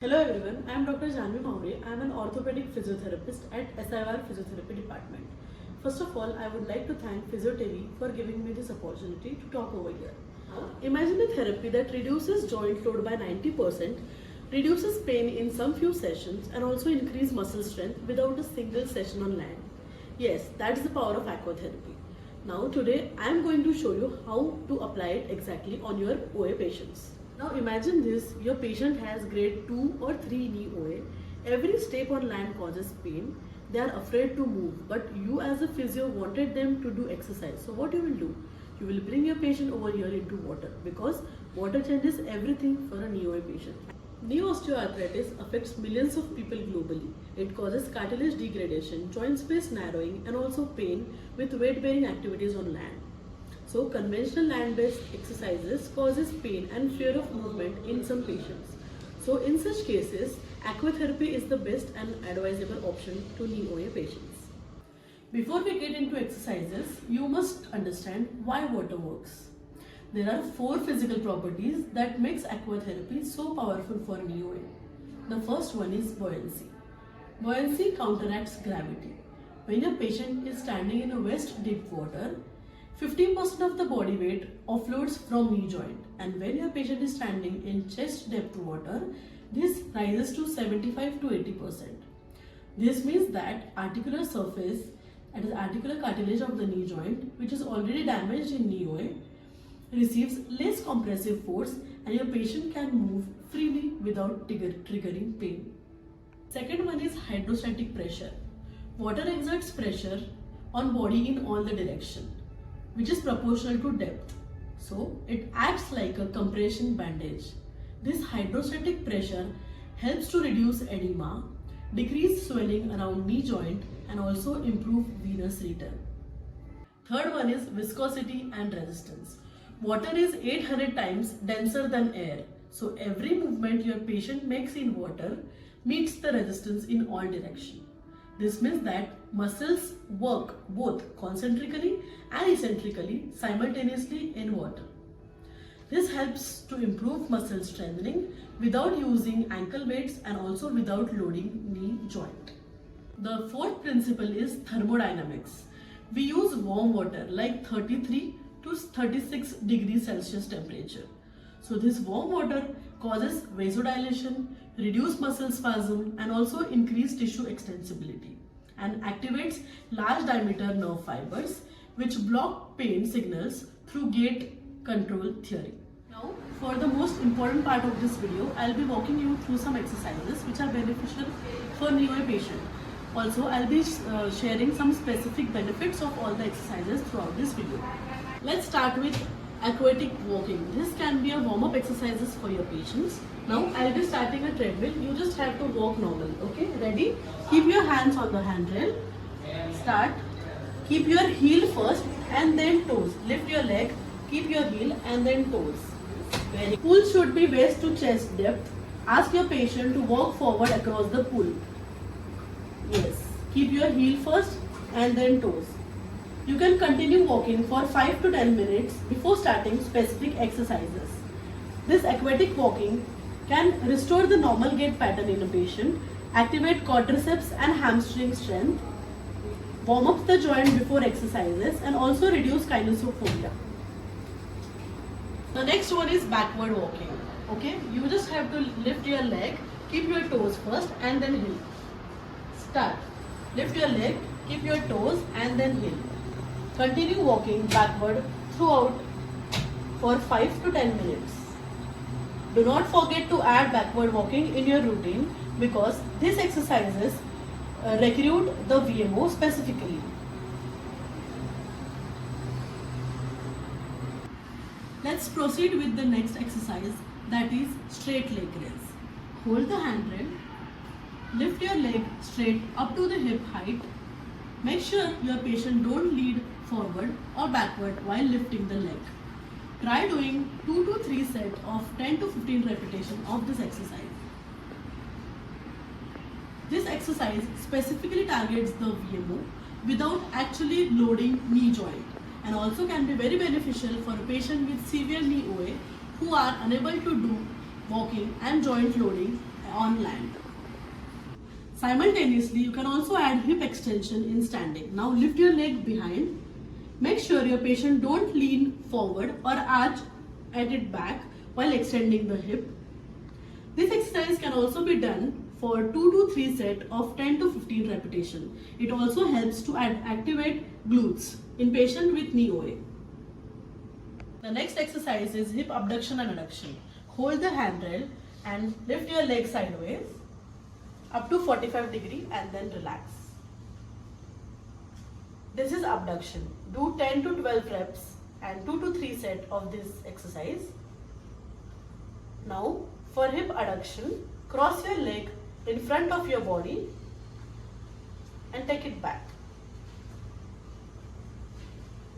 Hello everyone, I am Dr. Jahnavi. I am an orthopedic physiotherapist at SIR Physiotherapy Department. First of all, I would like to thank OrthoTV for giving me this opportunity to talk over here. Imagine a therapy that reduces joint load by 90%, reduces pain in some few sessions and also increase muscle strength without a single session on land. Yes, that is the power of aquatherapy. Now today I am going to show you how to apply it exactly on your OA patients. Now imagine this, your patient has grade 2 or 3 knee OA. Every step on land causes pain. They are afraid to move, but you as a physio wanted them to do exercise. So what you will do? You will bring your patient over here into water because water changes everything for a knee OA patient. Knee osteoarthritis affects millions of people globally. It causes cartilage degradation, joint space narrowing and also pain with weight-bearing activities on land. So conventional land-based exercises causes pain and fear of movement in some patients. So in such cases, aquatherapy is the best and advisable option to knee OA patients. Before we get into exercises, you must understand why water works. There are 4 physical properties that makes aquatherapy so powerful for knee OA. The first one is buoyancy. Buoyancy counteracts gravity. When your patient is standing in a waist deep water, 50% of the body weight offloads from knee joint, and when your patient is standing in chest depth water, this rises to 75 to 80%. This means that articular surface, that is articular cartilage of the knee joint, which is already damaged in knee OA, receives less compressive force and your patient can move freely without triggering pain. Second one is hydrostatic pressure. Water exerts pressure on body in all the direction, which is proportional to depth. So it acts like a compression bandage. This hydrostatic pressure helps to reduce edema, decrease swelling around knee joint and also improve venous return. Third one is viscosity and resistance. Water is 800 times denser than air. So every movement your patient makes in water meets the resistance in all directions. This means that muscles work both concentrically and eccentrically simultaneously in water. This helps to improve muscle strengthening without using ankle weights and also without loading knee joint. The fourth principle is thermodynamics. We use warm water like 33 to 36 degrees Celsius temperature. So this warm water causes vasodilation, reduce muscle spasm and also increase tissue extensibility and activates large diameter nerve fibers which block pain signals through gate control theory. Now for the most important part of this video, I'll be walking you through some exercises which are beneficial for knee OA patient. Also, I'll be sharing some specific benefits of all the exercises throughout this video. Let's start with aquatic walking. This can be a warm-up exercises for your patients. Now I'll be starting a treadmill. You just have to walk normal. Okay, ready? Keep your hands on the handrail. Start. Keep your heel first and then toes. Lift your leg. Keep your heel and then toes. Pool should be waist to chest depth. Ask your patient to walk forward across the pool. Yes. Keep your heel first and then toes. You can continue walking for 5 to 10 minutes before starting specific exercises. This aquatic walking can restore the normal gait pattern in a patient, activate quadriceps and hamstring strength, warm up the joint before exercises and also reduce kinesiophobia. The next one is backward walking. Okay, you just have to lift your leg, keep your toes first and then heel. Start. Lift your leg, keep your toes and then heel. Continue walking backward throughout for 5 to 10 minutes. Do not forget to add backward walking in your routine because these exercises recruit the VMO specifically. Let's proceed with the next exercise, that is straight leg raise. Hold the handrail, lift your leg straight up to the hip height. Make sure your patient don't lean forward or backward while lifting the leg. Try doing 2 to 3 sets of 10 to 15 repetitions of this exercise. This exercise specifically targets the VMO without actually loading knee joint and also can be very beneficial for a patient with severe knee OA who are unable to do walking and joint loading on land. Simultaneously, you can also add hip extension in standing. Now lift your leg behind. Make sure your patient don't lean forward or arch at it back while extending the hip. This exercise can also be done for 2 to 3 sets of 10 to 15 repetitions. It also helps to activate glutes in patients with knee OA. The next exercise is hip abduction and adduction. Hold the handrail and lift your leg sideways up to 45 degrees and then relax. This is abduction. Do 10 to 12 reps and 2 to 3 sets of this exercise. Now for hip adduction, cross your leg in front of your body and take it back.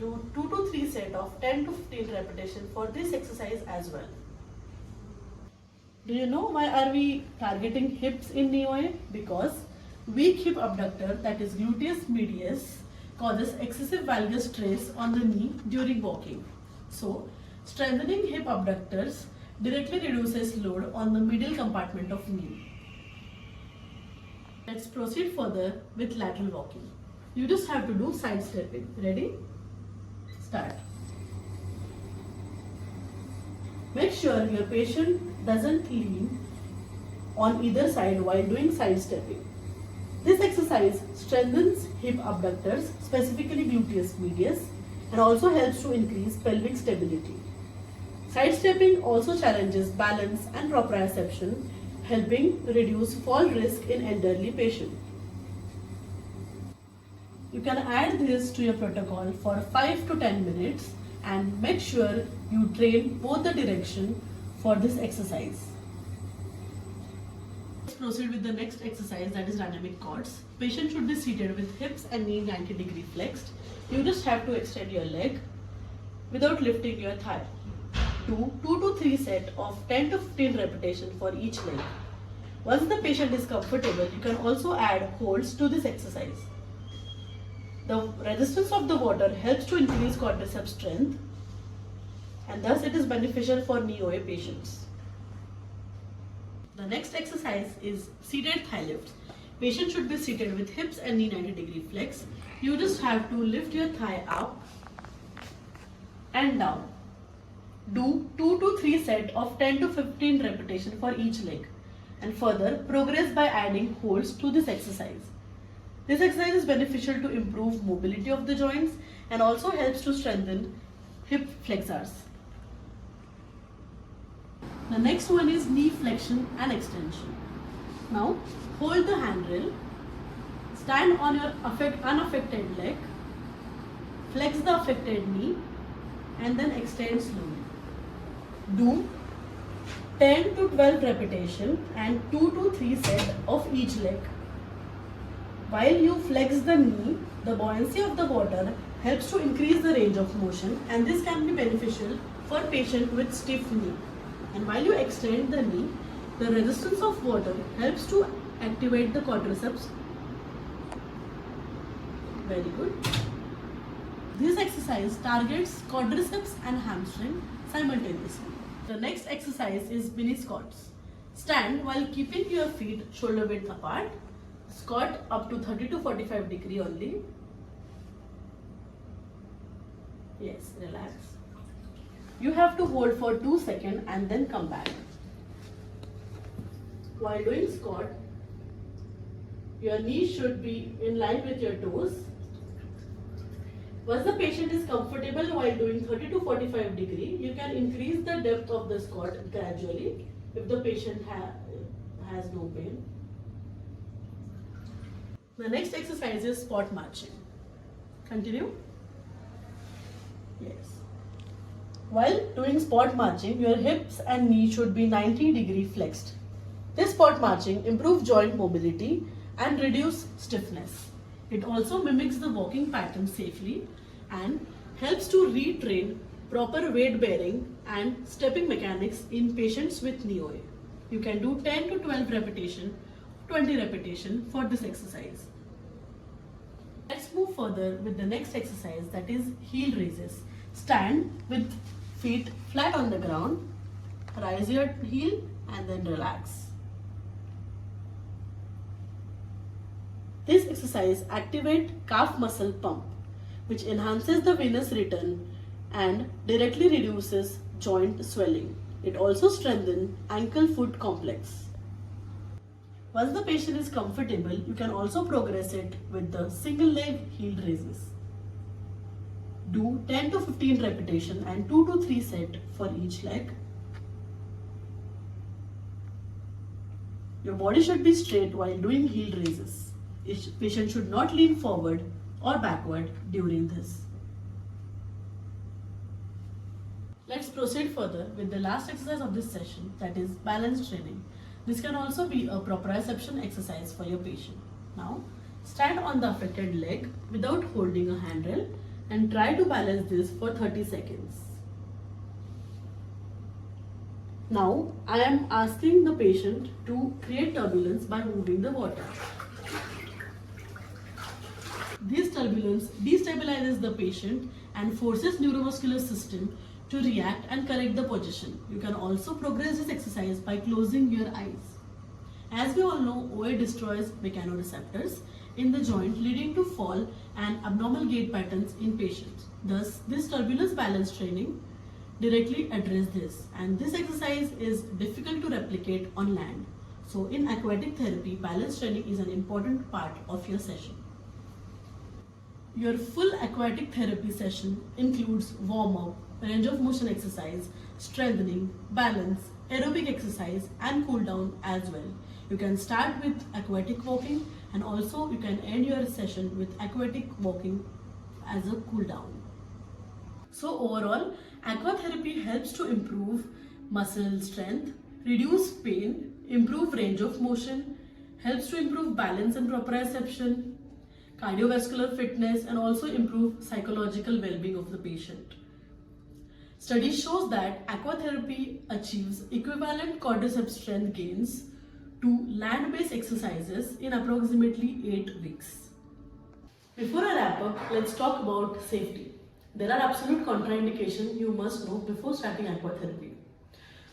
Do 2 to 3 sets of 10 to 15 repetitions for this exercise as well. Do you know why are we targeting hips in knee OA? Because weak hip abductor, that is gluteus medius, causes excessive valgus stress on the knee during walking. So strengthening hip abductors directly reduces load on the middle compartment of knee. Let's proceed further with lateral walking. You just have to do side stepping. Ready? Start. Make sure your patient doesn't lean on either side while doing side stepping. This exercise strengthens hip abductors, specifically gluteus medius, and also helps to increase pelvic stability. Side stepping also challenges balance and proprioception, helping reduce fall risk in elderly patients. You can add this to your protocol for 5 to 10 minutes and make sure you train both the direction for this exercise. Let's proceed with the next exercise, that is dynamic quads. Patient should be seated with hips and knee 90 degree flexed. You just have to extend your leg without lifting your thigh. Do 2 to 3 sets of 10 to 15 repetitions for each leg. Once the patient is comfortable, you can also add holds to this exercise. The resistance of the water helps to increase quadriceps strength, and thus it is beneficial for knee OA patients. The next exercise is seated thigh lifts. Patient should be seated with hips and knee 90 degree flex. You just have to lift your thigh up and down. Do 2 to 3 sets of 10 to 15 repetitions for each leg, and further progress by adding holds to this exercise. This exercise is beneficial to improve mobility of the joints and also helps to strengthen hip flexors. The next one is knee flexion and extension. Now hold the handrail, stand on your unaffected leg, flex the affected knee and then extend slowly. Do 10 to 12 repetitions and 2 to 3 sets of each leg. While you flex the knee, the buoyancy of the water helps to increase the range of motion, and this can be beneficial for patients with stiff knee. And while you extend the knee, the resistance of water helps to activate the quadriceps. Very good. This exercise targets quadriceps and hamstring simultaneously. The next exercise is mini squats. Stand while keeping your feet shoulder width apart. Squat up to 30 to 45 degree only. Yes, relax. You have to hold for 2 seconds and then come back. While doing squat, your knees should be in line with your toes. Once the patient is comfortable while doing 30 to 45 degree, you can increase the depth of the squat gradually if the patient has no pain. The next exercise is spot marching. Continue. Yes. While doing spot marching, your hips and knees should be 90 degree flexed. This spot marching improves joint mobility and reduce stiffness. It also mimics the walking pattern safely and helps to retrain proper weight bearing and stepping mechanics in patients with knee OA. You can do 10 to 12 repetitions, 20 repetitions for this exercise. Let's move further with the next exercise, that is heel raises. Stand with feet flat on the ground, raise your heel and then relax. This exercise activates calf muscle pump, which enhances the venous return and directly reduces joint swelling. It also strengthens ankle-foot complex. Once the patient is comfortable, you can also progress it with the single leg heel raises. Do 10 to 15 repetitions and 2 to 3 sets for each leg. Your body should be straight while doing heel raises. Patient should not lean forward or backward during this. Let's proceed further with the last exercise of this session, that is balance training. This can also be a proprioception exercise for your patient. Now, stand on the affected leg without holding a handrail and try to balance this for 30 seconds. Now, I am asking the patient to create turbulence by moving the water. This turbulence destabilizes the patient and forces neuromuscular system to react and correct the position. You can also progress this exercise by closing your eyes. As we all know, OA destroys mechanoreceptors in the joint, leading to fall and abnormal gait patterns in patients. Thus, this turbulence balance training directly addresses this, and this exercise is difficult to replicate on land. So in aquatic therapy, balance training is an important part of your session. Your full aquatic therapy session includes warm-up, range of motion exercise, strengthening, balance, aerobic exercise and cool down as well. You can start with aquatic walking and also you can end your session with aquatic walking as a cool down. So overall, aquatherapy helps to improve muscle strength, reduce pain, improve range of motion, helps to improve balance and proprioception, cardiovascular fitness and also improve psychological well-being of the patient. Study shows that aquatherapy achieves equivalent quadriceps strength gains to land-based exercises in approximately 8 weeks. Before I wrap up, let's talk about safety. There are absolute contraindications you must know before starting aquatherapy.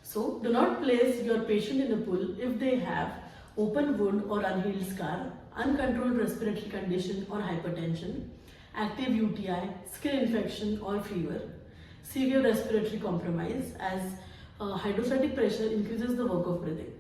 So, do not place your patient in a pool if they have open wound or unhealed scar, uncontrolled respiratory condition or hypertension, active UTI, skin infection or fever, severe respiratory compromise, as hydrostatic pressure increases the work of breathing.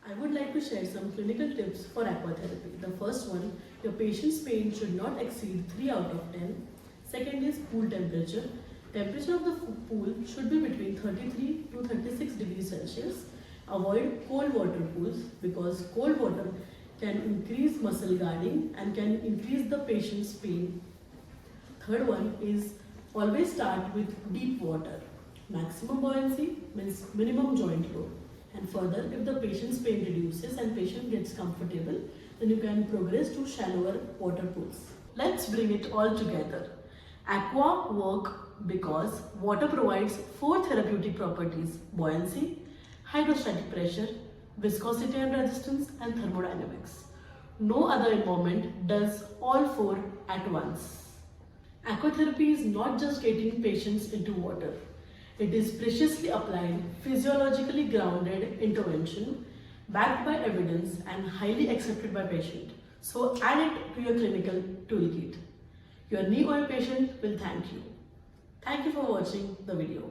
I would like to share some clinical tips for aquatherapy. The first one, your patient's pain should not exceed 3 out of 10. Second is pool temperature. Temperature of the pool should be between 33 to 36 degrees Celsius. Avoid cold water pools because cold water can increase muscle guarding and can increase the patient's pain. Third one is always start with deep water. Maximum buoyancy means minimum joint load. And further, if the patient's pain reduces and patient gets comfortable, then you can progress to shallower water pools. Let's bring it all together. Aqua work because water provides 4 therapeutic properties: buoyancy, hydrostatic pressure, viscosity and resistance, and thermodynamics. No other environment does all 4 at once. Aquatherapy is not just getting patients into water. It is preciously applied, physiologically grounded intervention backed by evidence and highly accepted by patient. So add it to your clinical toolkit. Your knee OA patient will thank you. Thank you for watching the video.